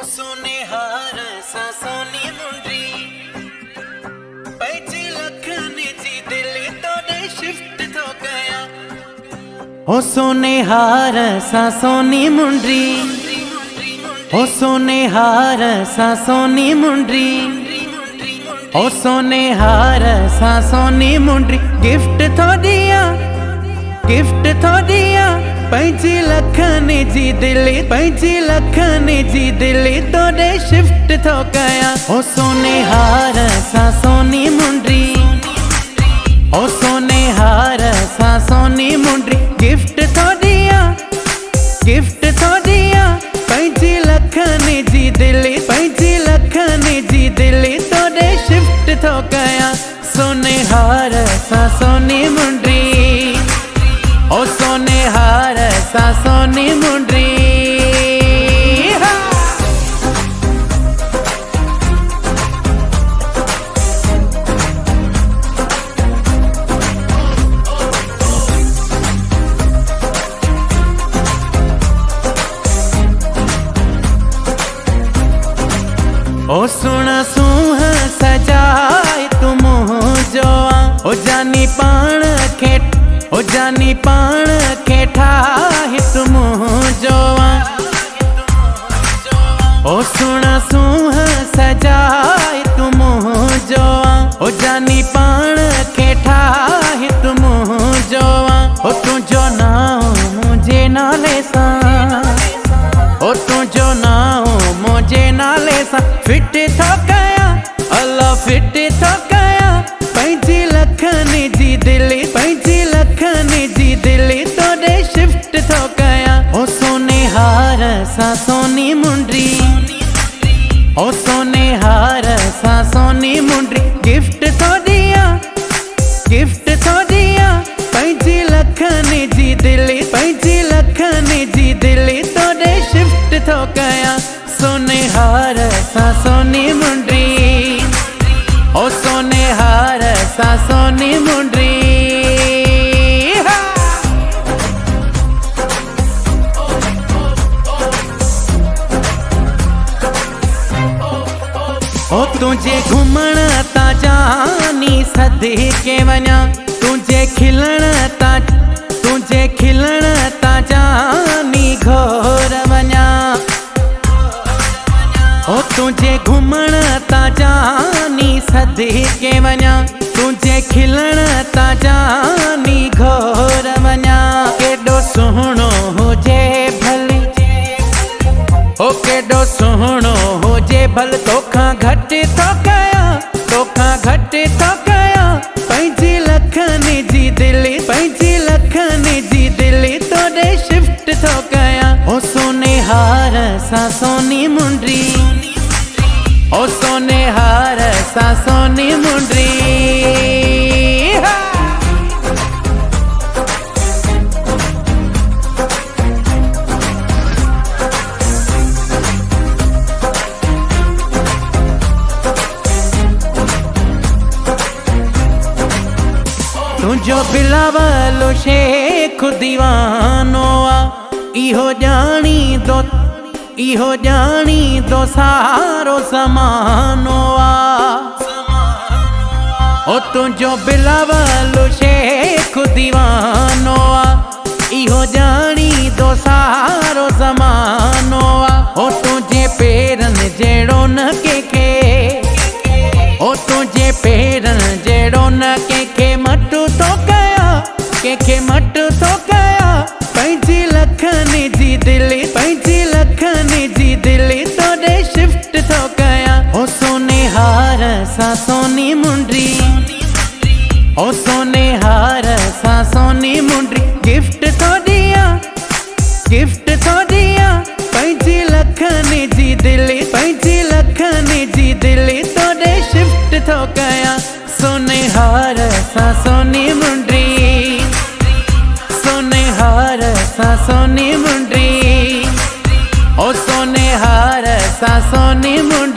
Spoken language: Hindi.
सोने हार सा सोनी मुंडी पैची लखनी जी दिल तोड़े शिफ्ट तो गया। ओ सोने हार सा सोनी मुंडी, ओ सोने हार सा सोनी मुंडी, ओ सोने हार सा सोनी मुंडी गिफ्ट थो दिया, गिफ्ट थो दिया पैंची लखनी जी दिली, पैंची लखनी जी दिली तोड़े शिफ्ट थो कया। ओ सोने हार सा सोनी मुंडी, ओ सोने हार सा सोनी मुंडी गिफ्ट थो दिया, गिफ्ट थो दिया पैंची लखनी जी दिली, पैंची लखनी जी दिली तोड़े शिफ्ट थो कया। सोने हार सा सोनी मुंडी, ओ सोने हार सा सोनी मुंडी। ओ सुना सूह सजाए तुम जोआ, ओ जानी पाण खेट, ओ जानी पाण के ठाहि तुम जोआ। ओ सुना सूह सजाए तुम जोआ, ओ जानी पाण के ठाहि तुम जोआ। ओ तुझो नाम मुझे नाले सा, ओ तुझो नाम मुझे नाले सा फिट थो कया, अल्लाह फिट थो कया पैंची लखनी जी दिली, पैंची लखनी जी दिली तोड़े शिफ्ट थो कया। ओ सोने हार सा सोनी मुंडी, ओ सोने हार सा सोनी मुंडी गिफ्ट थो दिया, गिफ्ट थो दिया पैंची लखनी जी दिली, पैंची लखनी जी दिली तोड़े शिफ्ट थो कया। सोने हार सा सोनी मुंडी, ओ सोने हार सा सोनी मुंडी। ओ तुझे घुमण ता जानी सदी के वञा, तुझे खिलण ता, तुझे खिलण ता जानी घोर वञा। ओ तुझे घुमण ता जानी सदी के वञा, तुझे खिलण ता जानी घोर वञा। केॾो सुहिणो हुजे भली, ओ केॾो सुहिणो हुजे भल तोखां घटि थो कया, तोखां घटि थो कया पैंची लखनी जी दिली, पैंची लखनी जी दिली तोड़े शिफ्ट थो कया। ओ सोने हार सा सोनी मुंडी, ओ सोने हार सा सोनी मुंडी। तुझो बिलावल शेख दीवानो आ, इहो जानी दो, इहो जानी दो सारो समानो आ। ओ तुझो बिलावल शेख दीवानो आ, इहो जानी दो सारो समानो आ। ओ तुझे पेरन जेड़ो न के, ओ तुझे पेरन जेड़ो न के मटू तो कया, के मटू तो कया पैंची लखनी जी दिली, पैंची लखनी जी दिली तोड़े शिफ्ट थो कया। ओ सोने हार सा सोनी मुंडी, ओ सोने हार सा सोनी मुंडी गिफ्ट थो दिया, गिफ्ट थो दिया पैंची लखनी जी दिली, पैंची लखनी जी दिली तोड़े शिफ्ट थो कया। सोने हार सा सोनी मुंडी, सोने हार सा सोनी मुंडी, ओ सोने हार सा सोनी मुंडी।